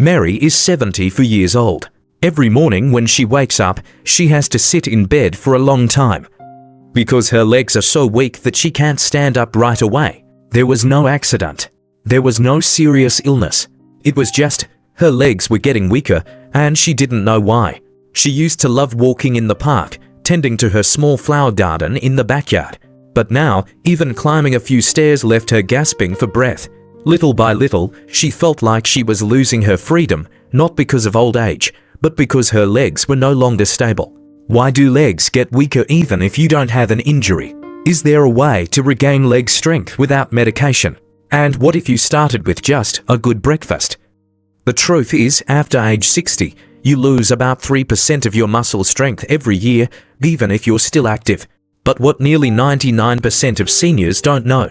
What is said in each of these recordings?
Mary is 74 years old. Every morning when she wakes up, she has to sit in bed for a long time because her legs are so weak that she can't stand up right away. There was no accident. There was no serious illness. It was just her legs were getting weaker and she didn't know why. She used to love walking in the park, tending to her small flower garden in the backyard. But now, even climbing a few stairs left her gasping for breath. Little by little, she felt like she was losing her freedom, not because of old age, but because her legs were no longer stable. Why do legs get weaker even if you don't have an injury? Is there a way to regain leg strength without medication? And what if you started with just a good breakfast? The truth is, after age 60, you lose about 3% of your muscle strength every year, even if you're still active. But what nearly 99% of seniors don't know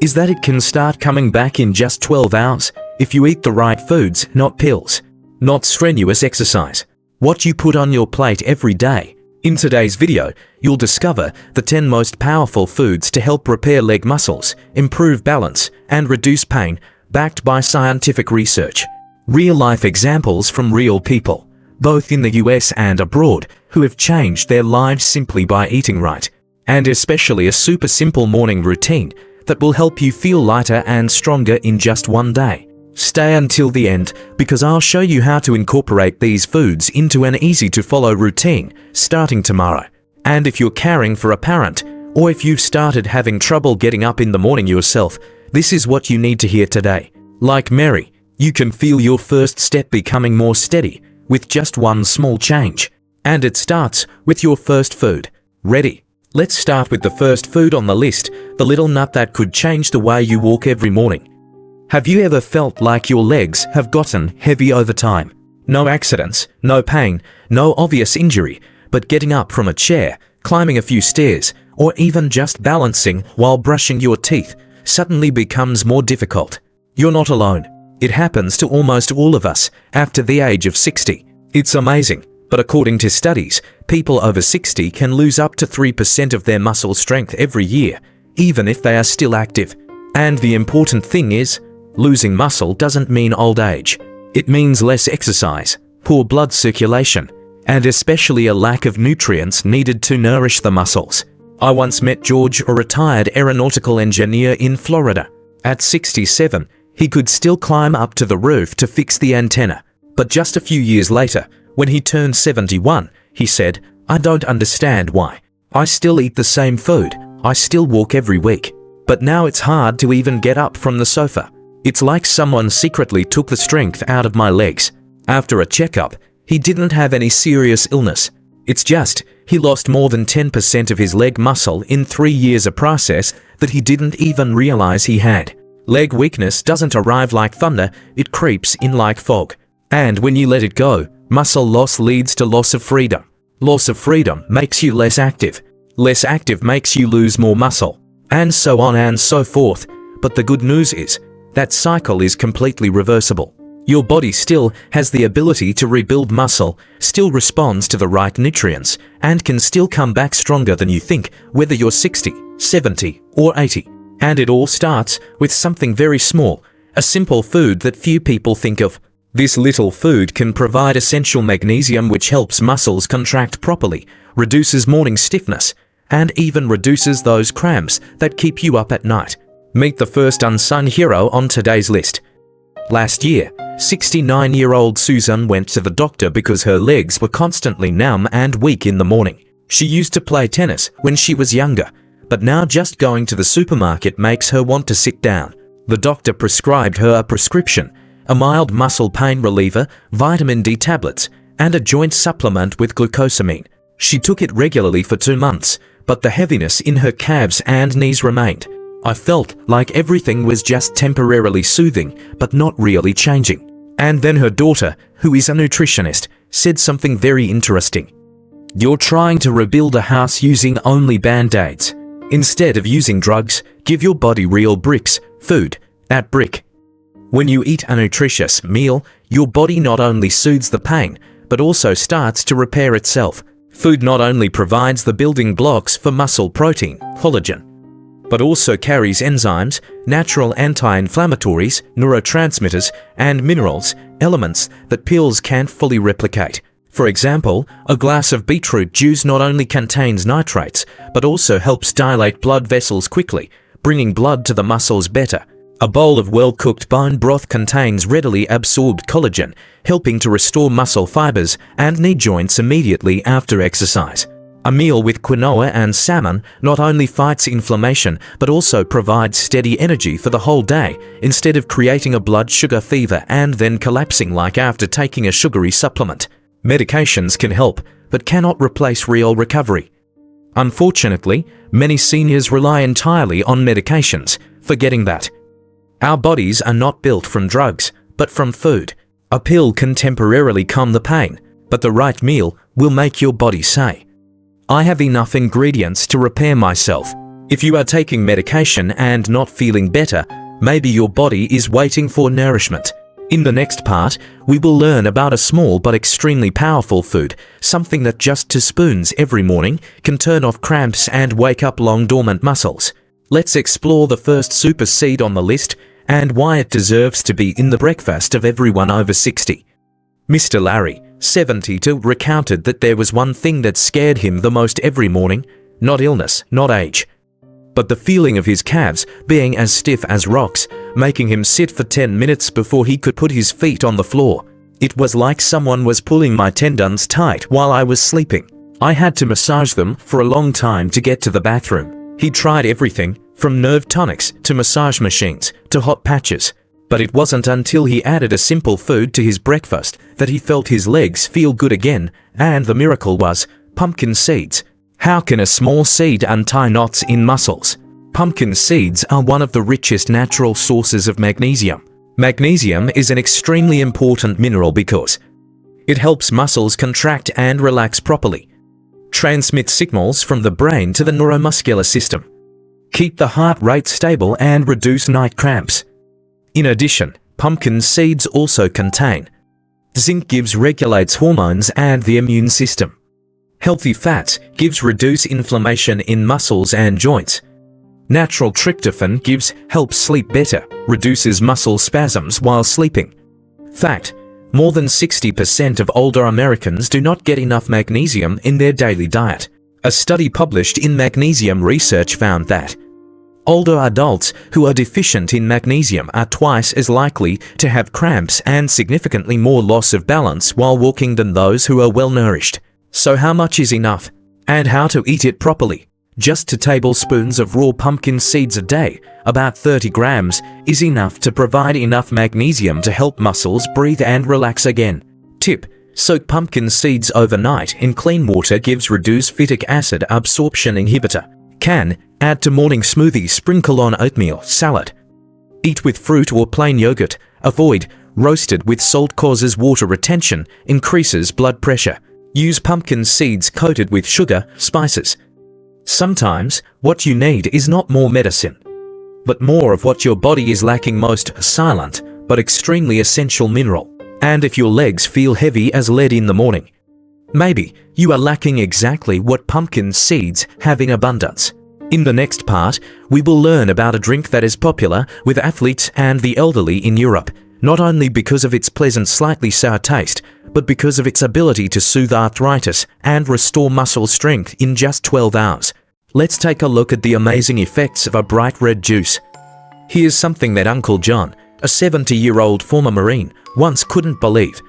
is that it can start coming back in just 12 hours if you eat the right foods, not pills, not strenuous exercise. What you put on your plate every day. In today's video, you'll discover the 10 most powerful foods to help repair leg muscles, improve balance, and reduce pain, backed by scientific research. Real-life examples from real people, both in the US and abroad, who have changed their lives simply by eating right. And especially a super simple morning routine that will help you feel lighter and stronger in just one day. Stay until the end because I'll show you how to incorporate these foods into an easy-to-follow routine starting tomorrow. And if you're caring for a parent, or if you've started having trouble getting up in the morning yourself, this is what you need to hear today. Like Mary, you can feel your first step becoming more steady with just one small change. And it starts with your first food. Ready? Let's start with the first food on the list, the little nut that could change the way you walk every morning. Have you ever felt like your legs have gotten heavy over time? No accidents, no pain, no obvious injury, but getting up from a chair, climbing a few stairs, or even just balancing while brushing your teeth suddenly becomes more difficult. You're not alone. It happens to almost all of us after the age of 60. It's amazing, but according to studies, people over 60 can lose up to 3% of their muscle strength every year, even if they are still active. And the important thing is, losing muscle doesn't mean old age. It means less exercise, poor blood circulation, and especially a lack of nutrients needed to nourish the muscles. I once met George, a retired aeronautical engineer in Florida. At 67, he could still climb up to the roof to fix the antenna. But just a few years later, when he turned 71, he said, "I don't understand why. I still eat the same food. I still walk every week. But now it's hard to even get up from the sofa. It's like someone secretly took the strength out of my legs." After a checkup, he didn't have any serious illness. It's just, he lost more than 10% of his leg muscle in 3 years, a process that he didn't even realize he had. Leg weakness doesn't arrive like thunder, it creeps in like fog. And when you let it go, muscle loss leads to loss of freedom. Loss of freedom makes you less active. Less active makes you lose more muscle. And so on and so forth. But the good news is, that cycle is completely reversible. Your body still has the ability to rebuild muscle, still responds to the right nutrients, and can still come back stronger than you think, whether you're 60, 70, or 80. And it all starts with something very small, a simple food that few people think of. This little food can provide essential magnesium, which helps muscles contract properly, reduces morning stiffness, and even reduces those cramps that keep you up at night. Meet the first unsung hero on today's list. Last year, 69-year-old Susan went to the doctor because her legs were constantly numb and weak in the morning. She used to play tennis when she was younger, but now just going to the supermarket makes her want to sit down. The doctor prescribed her a prescription, a mild muscle pain reliever, vitamin D tablets, and a joint supplement with glucosamine. She took it regularly for 2 months, but the heaviness in her calves and knees remained. I felt like everything was just temporarily soothing, but not really changing. And then her daughter, who is a nutritionist, said something very interesting. "You're trying to rebuild a house using only band-aids. Instead of using drugs, give your body real bricks, food, that brick." When you eat a nutritious meal, your body not only soothes the pain, but also starts to repair itself. Food not only provides the building blocks for muscle protein, collagen, but also carries enzymes, natural anti-inflammatories, neurotransmitters, and minerals, elements that pills can't fully replicate. For example, a glass of beetroot juice not only contains nitrates, but also helps dilate blood vessels quickly, bringing blood to the muscles better. A bowl of well-cooked bone broth contains readily absorbed collagen, helping to restore muscle fibers and knee joints immediately after exercise. A meal with quinoa and salmon not only fights inflammation, but also provides steady energy for the whole day, instead of creating a blood sugar fever and then collapsing like after taking a sugary supplement. Medications can help, but cannot replace real recovery. Unfortunately, many seniors rely entirely on medications, forgetting that our bodies are not built from drugs, but from food. A pill can temporarily calm the pain, but the right meal will make your body say, "I have enough ingredients to repair myself." If you are taking medication and not feeling better, maybe your body is waiting for nourishment. In the next part, we will learn about a small but extremely powerful food, something that just 2 spoons every morning can turn off cramps and wake up long dormant muscles. Let's explore the first super seed on the list and why it deserves to be in the breakfast of everyone over 60. Mr. Larry, 72, recounted that there was one thing that scared him the most every morning, not illness, not age, but the feeling of his calves being as stiff as rocks, making him sit for 10 minutes before he could put his feet on the floor. It was like someone was pulling my tendons tight while I was sleeping. I had to massage them for a long time to get to the bathroom. He tried everything, from nerve tonics to massage machines to hot patches. But it wasn't until he added a simple food to his breakfast that he felt his legs feel good again, and the miracle was pumpkin seeds. How can a small seed untie knots in muscles? Pumpkin seeds are one of the richest natural sources of magnesium. Magnesium is an extremely important mineral because it helps muscles contract and relax properly, transmit signals from the brain to the neuromuscular system, keep the heart rate stable, and reduce night cramps. In addition, pumpkin seeds also contain zinc, regulates hormones and the immune system. Healthy fats reduce inflammation in muscles and joints. Natural tryptophan helps sleep better, reduces muscle spasms while sleeping. Fact: more than 60% of older Americans do not get enough magnesium in their daily diet. A study published in Magnesium Research found that older adults who are deficient in magnesium are twice as likely to have cramps and significantly more loss of balance while walking than those who are well nourished. So how much is enough? And how to eat it properly? Just 2 tablespoons of raw pumpkin seeds a day, about 30 grams, is enough to provide enough magnesium to help muscles breathe and relax again. Tip: soak pumpkin seeds overnight in clean water. Reduce phytic acid absorption inhibitor. Can add to morning smoothie. Sprinkle on oatmeal, salad. Eat with fruit or plain yogurt. Avoid roasted with salt, causes water retention, increases blood pressure. Use pumpkin seeds coated with sugar, spices. Sometimes, what you need is not more medicine, but more of what your body is lacking, most silent, but extremely essential mineral. And if your legs feel heavy as lead in the morning, maybe you are lacking exactly what pumpkin seeds have in abundance. In the next part, we will learn about a drink that is popular with athletes and the elderly in Europe, not only because of its pleasant, slightly sour taste, but because of its ability to soothe arthritis and restore muscle strength in just 12 hours. Let's take a look at the amazing effects of a bright red juice. Here's something that Uncle John, a 70-year-old former Marine, once couldn't believe.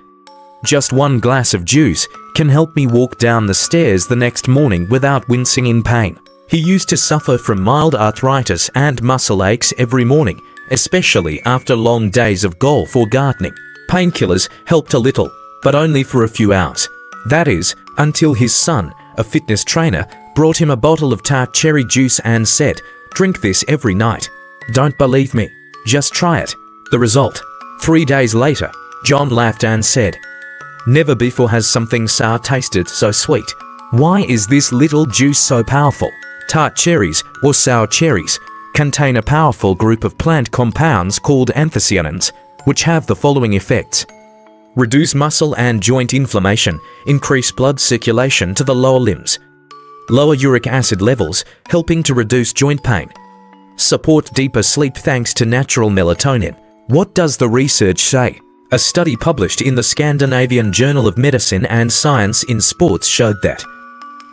Just 1 glass of juice can help me walk down the stairs the next morning without wincing in pain. He used to suffer from mild arthritis and muscle aches every morning, especially after long days of golf or gardening. Painkillers helped a little, but only for a few hours. That is, until his son, a fitness trainer, brought him a bottle of tart cherry juice and said, "Drink this every night. Don't believe me? Just try it." The result: 3 days later, John laughed and said, "Never before has something sour tasted so sweet. Why is this little juice so powerful?" Tart cherries, or sour cherries, contain a powerful group of plant compounds called anthocyanins, which have the following effects: reduce muscle and joint inflammation, increase blood circulation to the lower limbs, lower uric acid levels, helping to reduce joint pain, Support deeper sleep thanks to natural melatonin. What does the research say? A study published in the Scandinavian Journal of Medicine and Science in Sports showed that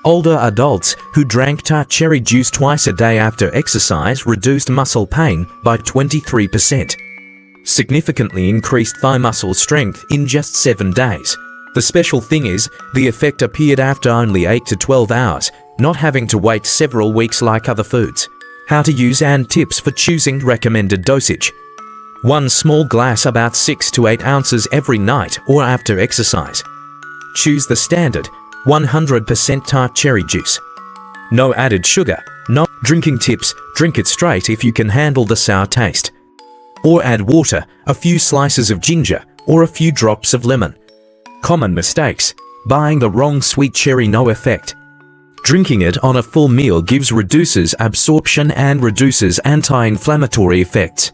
older adults who drank tart cherry juice twice a day after exercise reduced muscle pain by 23%, significantly increased thigh muscle strength in just 7 days. The special thing is, the effect appeared after only 8 to 12 hours, not having to wait several weeks like other foods. How to use and tips for choosing recommended dosage. 1 small glass about 6 to 8 ounces every night or after exercise. Choose the standard 100% tart cherry juice. No added sugar. No drinking tips. Drink it straight if you can handle the sour taste. Or add water, a few slices of ginger, or a few drops of lemon. Common mistakes. Buying the wrong sweet cherry, no effect. Drinking it on a full meal reduces absorption and reduces anti-inflammatory effects.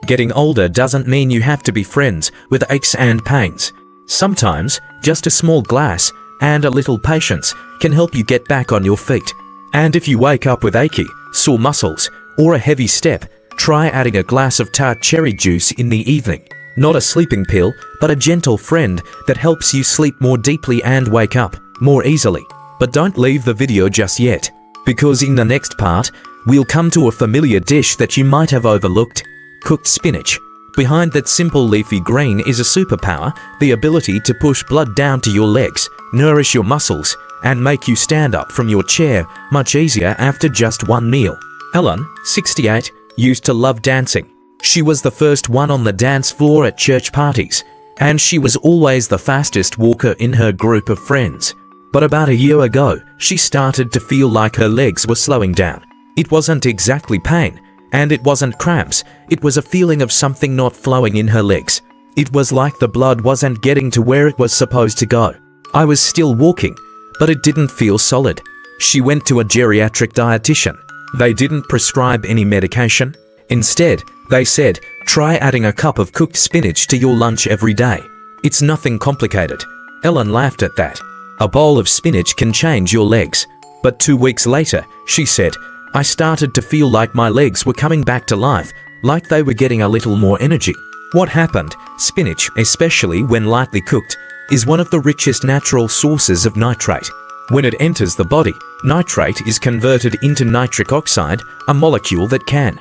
Getting older doesn't mean you have to be friends with aches and pains. Sometimes, just a small glass and a little patience can help you get back on your feet. And if you wake up with achy, sore muscles, or a heavy step, try adding a glass of tart cherry juice in the evening. Not a sleeping pill, but a gentle friend that helps you sleep more deeply and wake up more easily. But don't leave the video just yet, because in the next part, we'll come to a familiar dish that you might have overlooked: cooked spinach. Behind that simple leafy green is a superpower, the ability to push blood down to your legs, nourish your muscles, and make you stand up from your chair much easier after just one meal. Ellen, 68, used to love dancing. She was the first one on the dance floor at church parties, and she was always the fastest walker in her group of friends. But about a year ago, she started to feel like her legs were slowing down. It wasn't exactly pain, and it wasn't cramps. It was a feeling of something not flowing in her legs. It was like the blood wasn't getting to where it was supposed to go. I was still walking, but it didn't feel solid. She went to a geriatric dietitian. They didn't prescribe any medication. Instead, they said, try adding a cup of cooked spinach to your lunch every day. It's nothing complicated. Ellen laughed at that. A bowl of spinach can change your legs. But 2 weeks later, she said, I started to feel like my legs were coming back to life, like they were getting a little more energy. What happened? Spinach, especially when lightly cooked, is one of the richest natural sources of nitrate. When it enters the body, nitrate is converted into nitric oxide, a molecule that can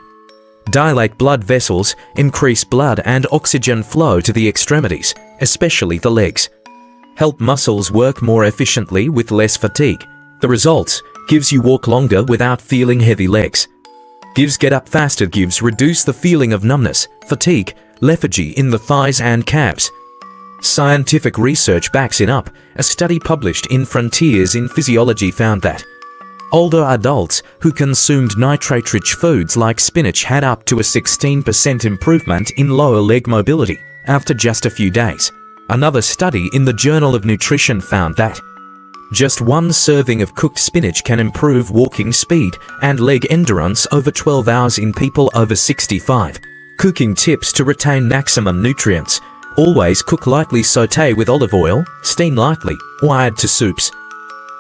dilate blood vessels, increase blood and oxygen flow to the extremities, especially the legs, help muscles work more efficiently with less fatigue. The results: gives you walk longer without feeling heavy legs. Gives get up faster. Gives reduce the feeling of numbness, fatigue, lethargy in the thighs and calves. Scientific research backs it up. A study published in Frontiers in Physiology found that older adults who consumed nitrate-rich foods like spinach had up to a 16% improvement in lower leg mobility after just a few days. Another study in the Journal of Nutrition found that just 1 serving of cooked spinach can improve walking speed and leg endurance over 12 hours in people over 65. Cooking tips to retain maximum nutrients: always cook lightly, saute with olive oil, steam lightly, or add to soups.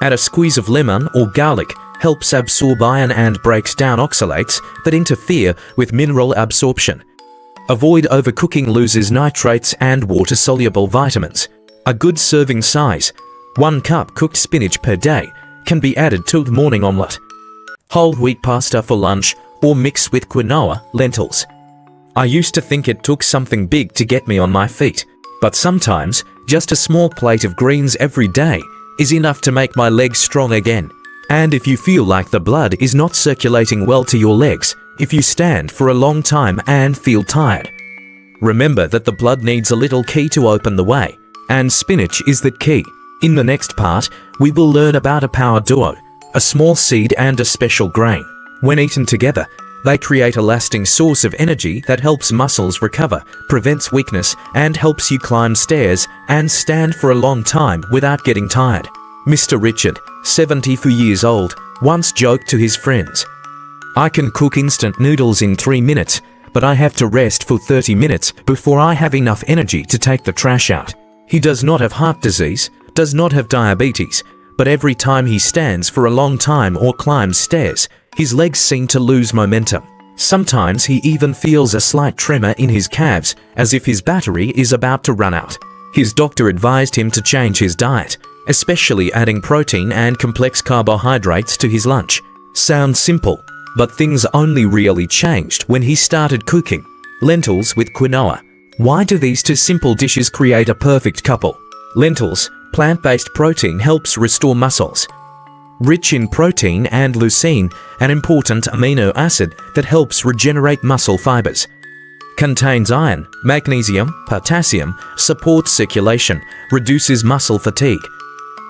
Add a squeeze of lemon or garlic, helps absorb iron and breaks down oxalates that interfere with mineral absorption. Avoid overcooking, loses nitrates and water-soluble vitamins. A good serving size: 1 cup cooked spinach per day, can be added to the morning omelette. Whole wheat pasta for lunch or mix with quinoa, lentils. I used to think it took something big to get me on my feet, but sometimes just a small plate of greens every day is enough to make my legs strong again. And if you feel like the blood is not circulating well to your legs, if you stand for a long time and feel tired, remember that the blood needs a little key to open the way, and spinach is that key. In the next part, we will learn about a power duo, a small seed and a special grain. When eaten together, they create a lasting source of energy that helps muscles recover, prevents weakness, and helps you climb stairs and stand for a long time without getting tired. Mr. Richard, 74 years old, once joked to his friends, I can cook instant noodles in 3 minutes, but I have to rest for 30 minutes before I have enough energy to take the trash out. He does not have heart disease, does not have diabetes, but every time he stands for a long time or climbs stairs, his legs seem to lose momentum. Sometimes he even feels a slight tremor in his calves, as if his battery is about to run out. His doctor advised him to change his diet, especially adding protein and complex carbohydrates to his lunch. Sounds simple, but things only really changed when he started cooking lentils with quinoa. Why do these two simple dishes create a perfect couple? Lentils, plant-based protein, helps restore muscles. Rich in protein and leucine, an important amino acid that helps regenerate muscle fibers. Contains iron, magnesium, potassium, supports circulation, reduces muscle fatigue.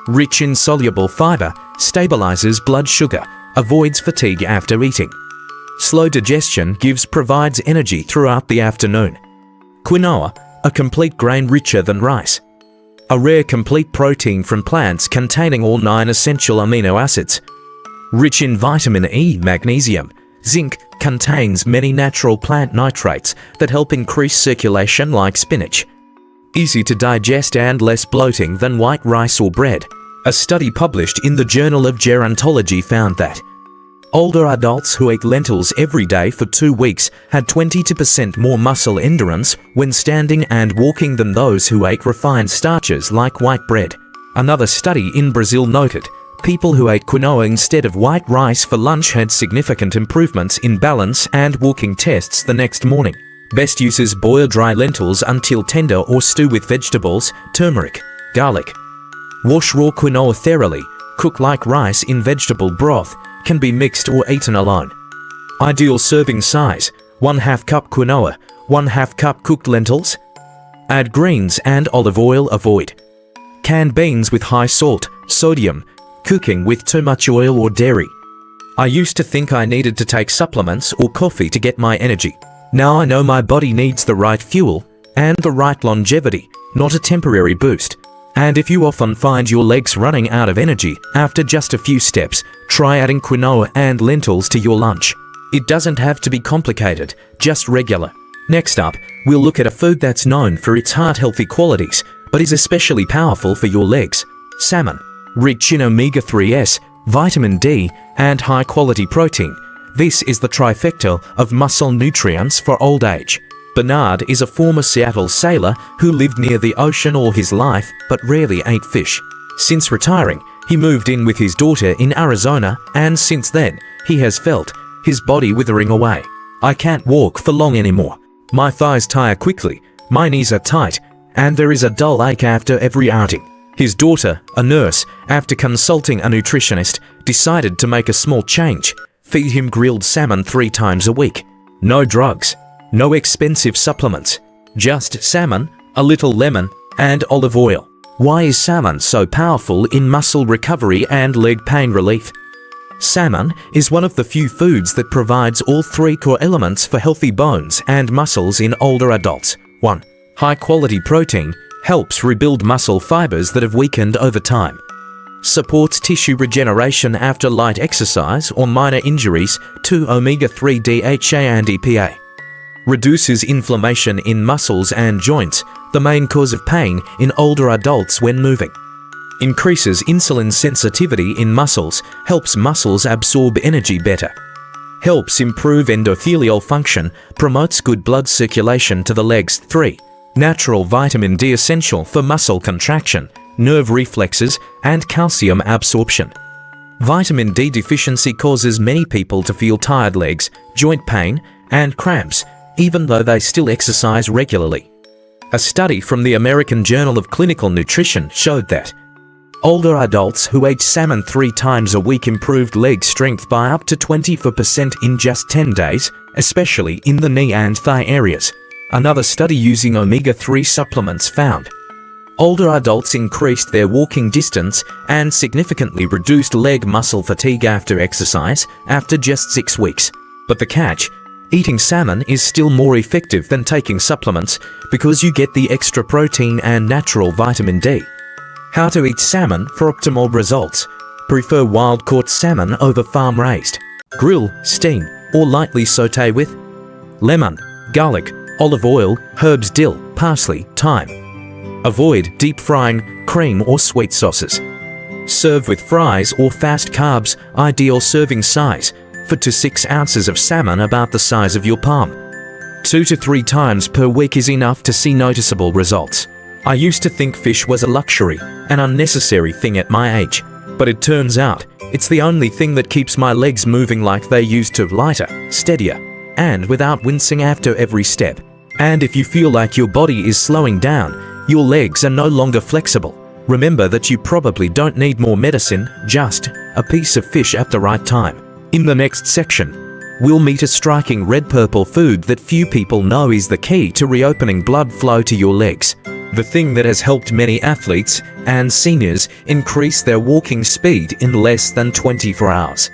Rich in soluble fiber, stabilizes blood sugar, avoids fatigue after eating. Slow digestion provides energy throughout the afternoon. Quinoa, a complete grain richer than rice. A rare complete protein from plants containing all 9 essential amino acids. Rich in vitamin E, magnesium, zinc, contains many natural plant nitrates that help increase circulation like spinach. Easy to digest and less bloating than white rice or bread. A study published in the Journal of Gerontology found that older adults who ate lentils every day for 2 weeks had 22% more muscle endurance when standing and walking than those who ate refined starches like white bread. Another study in Brazil noted people who ate quinoa instead of white rice for lunch had significant improvements in balance and walking tests the next morning. Best uses: boil dry lentils until tender or stew with vegetables, turmeric, garlic. Wash raw quinoa thoroughly, cook like rice in vegetable broth, can be mixed or eaten alone. Ideal serving size: 1/2 cup quinoa, 1/2 cup cooked lentils. Add greens and olive oil. Avoid canned beans with high salt, sodium, cooking with too much oil or dairy. I used to think I needed to take supplements or coffee to get my energy. Now I know my body needs the right fuel and the right longevity, not a temporary boost. And if you often find your legs running out of energy after just a few steps, try adding quinoa and lentils to your lunch. It doesn't have to be complicated, just regular. Next up, we'll look at a food that's known for its heart-healthy qualities, but is especially powerful for your legs: salmon. Rich in omega-3s, vitamin D, and high-quality protein, this is the trifecta of muscle nutrients for old age. Bernard is a former Seattle sailor who lived near the ocean all his life but rarely ate fish. Since retiring, he moved in with his daughter in Arizona, and since then, he has felt his body withering away. I can't walk for long anymore. My thighs tire quickly, my knees are tight, and there is a dull ache after every outing. His daughter, a nurse, after consulting a nutritionist, decided to make a small change: feed him grilled salmon 3 times a week. No drugs. No expensive supplements, just salmon, a little lemon, and olive oil. Why is salmon so powerful in muscle recovery and leg pain relief? Salmon is one of the few foods that provides all 3 core elements for healthy bones and muscles in older adults. 1. High-quality protein helps rebuild muscle fibers that have weakened over time. Supports tissue regeneration after light exercise or minor injuries. 2. Omega-3 DHA and EPA. Reduces inflammation in muscles and joints, the main cause of pain in older adults when moving. Increases insulin sensitivity in muscles, helps muscles absorb energy better. Helps improve endothelial function, promotes good blood circulation to the legs. 3. Natural vitamin D essential for muscle contraction, nerve reflexes, and calcium absorption. Vitamin D deficiency causes many people to feel tired legs, joint pain, and cramps, even though they still exercise regularly. A study from the American Journal of Clinical Nutrition showed that older adults who ate salmon 3 times a week improved leg strength by up to 24% in just 10 days, especially in the knee and thigh areas. Another study using omega-3 supplements found older adults increased their walking distance and significantly reduced leg muscle fatigue after exercise after just 6 weeks. But the catch: eating salmon is still more effective than taking supplements because you get the extra protein and natural vitamin D. How to eat salmon for optimal results: prefer wild-caught salmon over farm-raised. Grill, steam, or lightly sauté with lemon, garlic, olive oil, herbs, dill, parsley, thyme. Avoid deep frying, cream, or sweet sauces. Serve with fries or fast carbs. Ideal serving size: 4 to 6 ounces of salmon about the size of your palm. 2 to 3 times per week is enough to see noticeable results. I used to think fish was a luxury, an unnecessary thing at my age, but it turns out it's the only thing that keeps my legs moving like they used to, lighter, steadier, and without wincing after every step. And if you feel like your body is slowing down, your legs are no longer flexible, remember that you probably don't need more medicine, just a piece of fish at the right time. In the next section, we'll meet a striking red-purple food that few people know is the key to reopening blood flow to your legs. The thing that has helped many athletes and seniors increase their walking speed in less than 24 hours.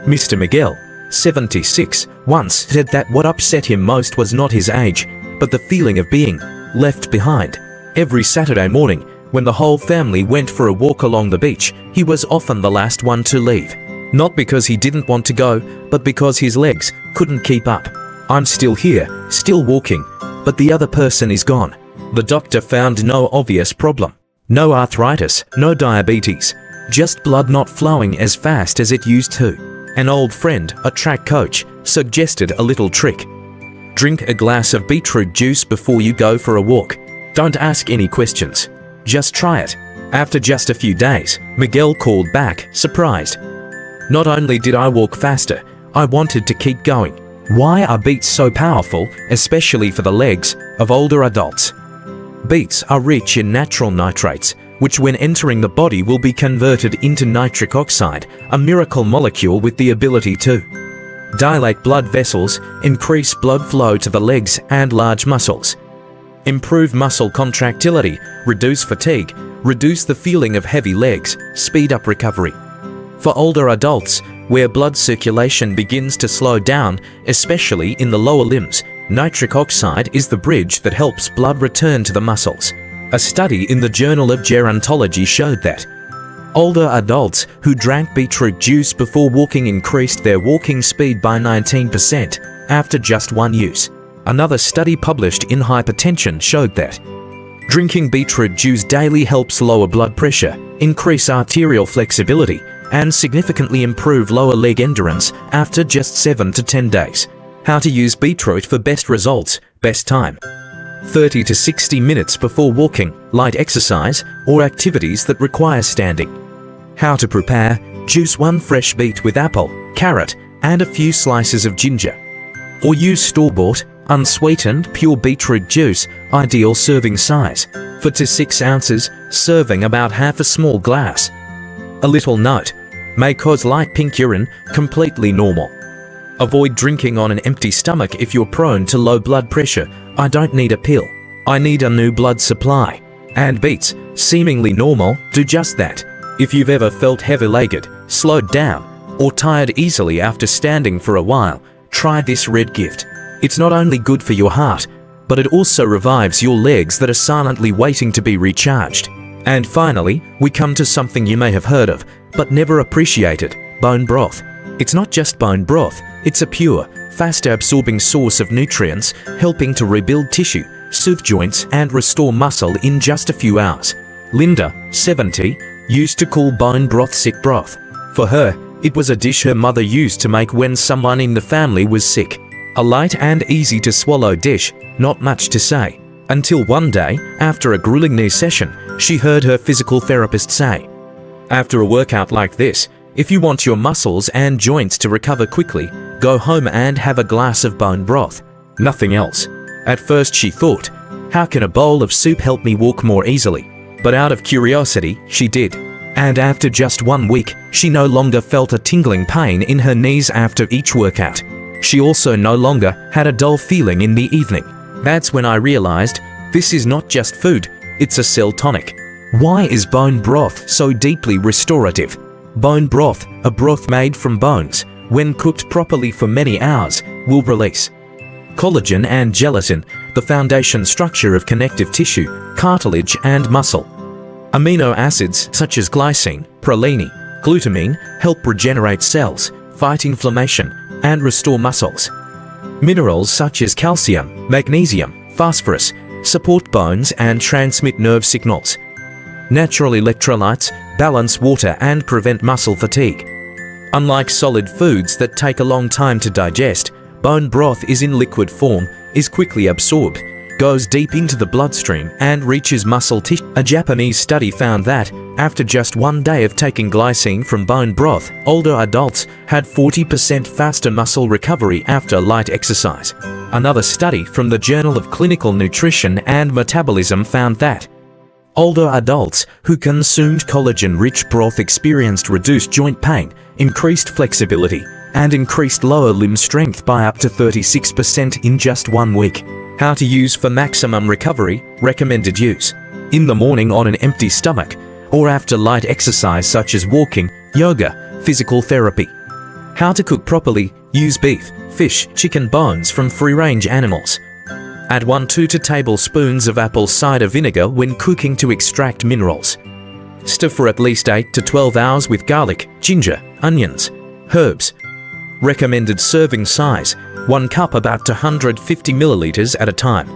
Mr. Miguel, 76, once said that what upset him most was not his age, but the feeling of being left behind. Every Saturday morning, when the whole family went for a walk along the beach, he was often the last one to leave. Not because he didn't want to go, but because his legs couldn't keep up. I'm still here, still walking, but the other person is gone. The doctor found no obvious problem. No arthritis, no diabetes, just blood not flowing as fast as it used to. An old friend, a track coach, suggested a little trick. Drink a glass of beetroot juice before you go for a walk. Don't ask any questions. Just try it. After just a few days, Miguel called back, surprised. Not only did I walk faster, I wanted to keep going. Why are beets so powerful, especially for the legs of older adults? Beets are rich in natural nitrates, which when entering the body will be converted into nitric oxide, a miracle molecule with the ability to dilate blood vessels, increase blood flow to the legs and large muscles, improve muscle contractility, reduce fatigue, reduce the feeling of heavy legs, speed up recovery. For older adults, where blood circulation begins to slow down, especially in the lower limbs, nitric oxide is the bridge that helps blood return to the muscles. A study in the Journal of Gerontology showed that older adults who drank beetroot juice before walking increased their walking speed by 19% after just one use. Another study published in Hypertension showed that drinking beetroot juice daily helps lower blood pressure, increase arterial flexibility, and significantly improve lower leg endurance after just 7 to 10 days. How to use beetroot for best results, best time. 30 to 60 minutes before walking, light exercise, or activities that require standing. How to prepare: juice 1 fresh beet with apple, carrot, and a few slices of ginger. Or use store-bought, unsweetened, pure beetroot juice, ideal serving size, 4 to 6 ounces, serving about half a small glass. A little note: may cause light pink urine, completely normal. Avoid drinking on an empty stomach if you're prone to low blood pressure. I don't need a pill. I need a new blood supply. And beets, seemingly normal, do just that. If you've ever felt heavy-legged, slowed down, or tired easily after standing for a while, try this red gift. It's not only good for your heart, but it also revives your legs that are silently waiting to be recharged. And finally, we come to something you may have heard of, but never appreciated: bone broth. It's not just bone broth, it's a pure, fast-absorbing source of nutrients, helping to rebuild tissue, soothe joints, and restore muscle in just a few hours. Linda, 70, used to call bone broth sick broth. For her, it was a dish her mother used to make when someone in the family was sick. A light and easy-to-swallow dish, not much to say. Until one day, after a grueling knee session, she heard her physical therapist say, "After a workout like this, if you want your muscles and joints to recover quickly, go home and have a glass of bone broth. Nothing else." At first she thought, how can a bowl of soup help me walk more easily? But out of curiosity, she did. And after just 1 week, she no longer felt a tingling pain in her knees after each workout. She also no longer had a dull feeling in the evening. That's when I realized, this is not just food, it's a cell tonic. Why is bone broth so deeply restorative? Bone broth, a broth made from bones, when cooked properly for many hours, will release collagen and gelatin, the foundation structure of connective tissue, cartilage, and muscle. Amino acids such as glycine, proline, glutamine help regenerate cells, fight inflammation, and restore muscles. Minerals such as calcium, magnesium, phosphorus support bones and transmit nerve signals. Natural electrolytes balance water and prevent muscle fatigue. Unlike solid foods that take a long time to digest, bone broth is in liquid form, is quickly absorbed, goes deep into the bloodstream, and reaches muscle tissue. A Japanese study found that, after just 1 day of taking glycine from bone broth, older adults had 40% faster muscle recovery after light exercise. Another study from the Journal of Clinical Nutrition and Metabolism found that older adults who consumed collagen-rich broth experienced reduced joint pain, increased flexibility, and increased lower limb strength by up to 36% in just 1 week. How to use for maximum recovery. Recommended use: in the morning on an empty stomach, or after light exercise such as walking, yoga, physical therapy. How to cook properly. Use beef, fish, chicken bones from free-range animals. Add 1–2 tablespoons of apple cider vinegar when cooking to extract minerals. Stir for at least 8 to 12 hours with garlic, ginger, onions, herbs. Recommended serving size: 1 cup, about 150 milliliters at a time.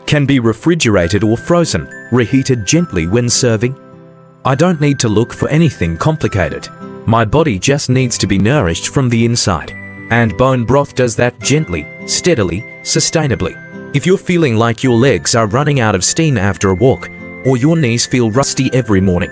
Can be refrigerated or frozen, reheated gently when serving. I don't need to look for anything complicated. My body just needs to be nourished from the inside. And bone broth does that gently, steadily, sustainably. If you're feeling like your legs are running out of steam after a walk, or your knees feel rusty every morning,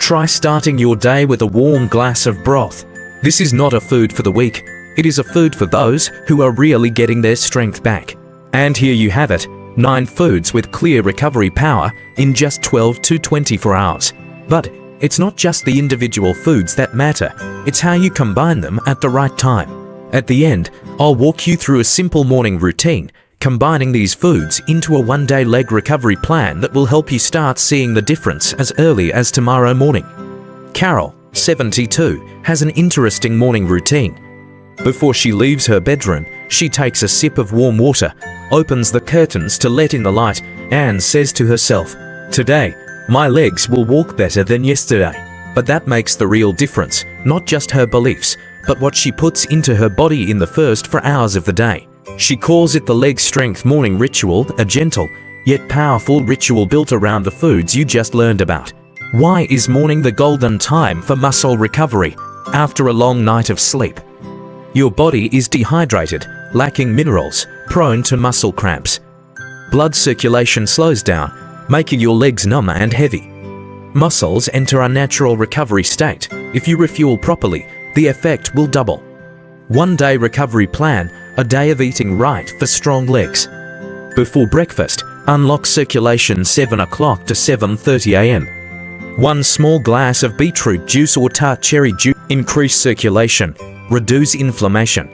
try starting your day with a warm glass of broth. This is not a food for the weak. It is a food for those who are really getting their strength back. And here you have it, 9 foods with clear recovery power in just 12 to 24 hours. But it's not just the individual foods that matter, it's how you combine them at the right time. At the end, I'll walk you through a simple morning routine, combining these foods into a 1-day leg recovery plan that will help you start seeing the difference as early as tomorrow morning. Carol, 72, has an interesting morning routine. Before she leaves her bedroom, she takes a sip of warm water, opens the curtains to let in the light, and says to herself, "Today, my legs will walk better than yesterday." But that makes the real difference, not just her beliefs, but what she puts into her body in the first 4 hours of the day. She calls it the leg strength morning ritual, a gentle, yet powerful ritual built around the foods you just learned about. Why is morning the golden time for muscle recovery after a long night of sleep? Your body is dehydrated, lacking minerals, prone to muscle cramps. Blood circulation slows down, making your legs numb and heavy. Muscles enter a natural recovery state. If you refuel properly, the effect will double. 1-day recovery plan, a day of eating right for strong legs. Before breakfast, unlock circulation 7 o'clock to 7:30 a.m. 1 small glass of beetroot juice or tart cherry juice. Increase circulation, reduce inflammation,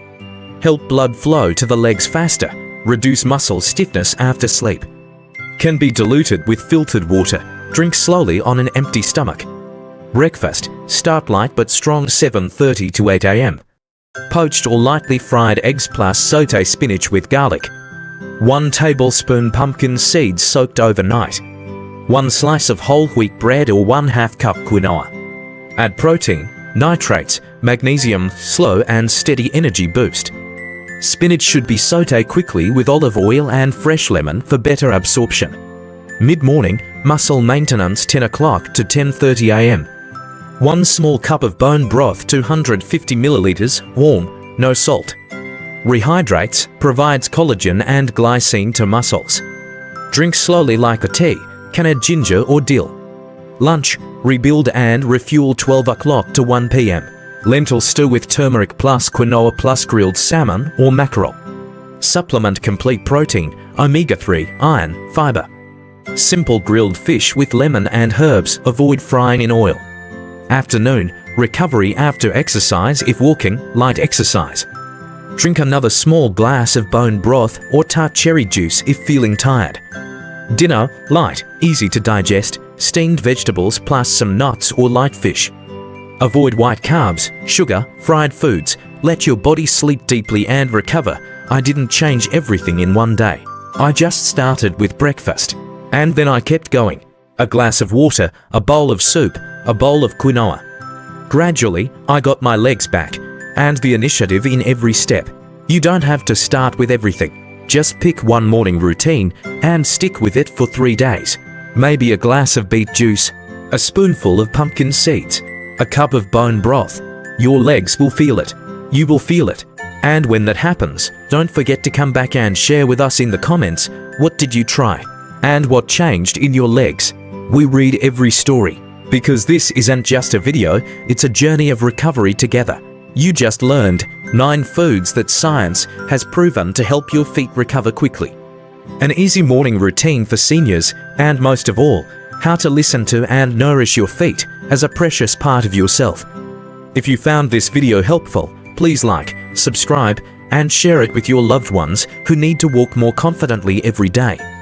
help blood flow to the legs faster, reduce muscle stiffness after sleep. Can be diluted with filtered water. Drink slowly on an empty stomach. Breakfast, start light but strong 7:30 to 8 a.m. Poached or lightly fried eggs plus sauté spinach with garlic. 1 tablespoon pumpkin seeds soaked overnight. 1 slice of whole wheat bread or 1/2 cup quinoa. Add protein, nitrates, magnesium, slow and steady energy boost. Spinach should be sauté quickly with olive oil and fresh lemon for better absorption. Mid-morning, muscle maintenance 10 o'clock to 10:30 a.m. 1 small cup of bone broth 250 milliliters, warm, no salt. Rehydrates, provides collagen and glycine to muscles. Drink slowly like a tea, can add ginger or dill. Lunch, rebuild and refuel 12 o'clock to 1 p.m. Lentil stew with turmeric plus quinoa plus grilled salmon or mackerel. Supplement complete protein, omega-3, iron, fiber. Simple grilled fish with lemon and herbs, avoid frying in oil. Afternoon, recovery after exercise if walking, light exercise. Drink another small glass of bone broth or tart cherry juice if feeling tired. Dinner, light, easy to digest, steamed vegetables plus some nuts or light fish. Avoid white carbs, sugar, fried foods. Let your body sleep deeply and recover. I didn't change everything in 1 day. I just started with breakfast. And then I kept going. A glass of water, a bowl of soup, a bowl of quinoa. Gradually, I got my legs back, and the initiative in every step. You don't have to start with everything. Just pick 1 morning routine and stick with it for 3 days. Maybe a glass of beet juice, a spoonful of pumpkin seeds, a cup of bone broth, Your legs will feel it. You will feel it. And when that happens, don't forget to come back and share with us in the comments, what did you try? And what changed in your legs? We read every story, because this isn't just a video, it's a journey of recovery together. You just learned 9 foods that science has proven to help your feet recover quickly. An easy morning routine for seniors, and most of all, how to listen to and nourish your feet as a precious part of yourself. If you found this video helpful, please like, subscribe, and share it with your loved ones who need to walk more confidently every day.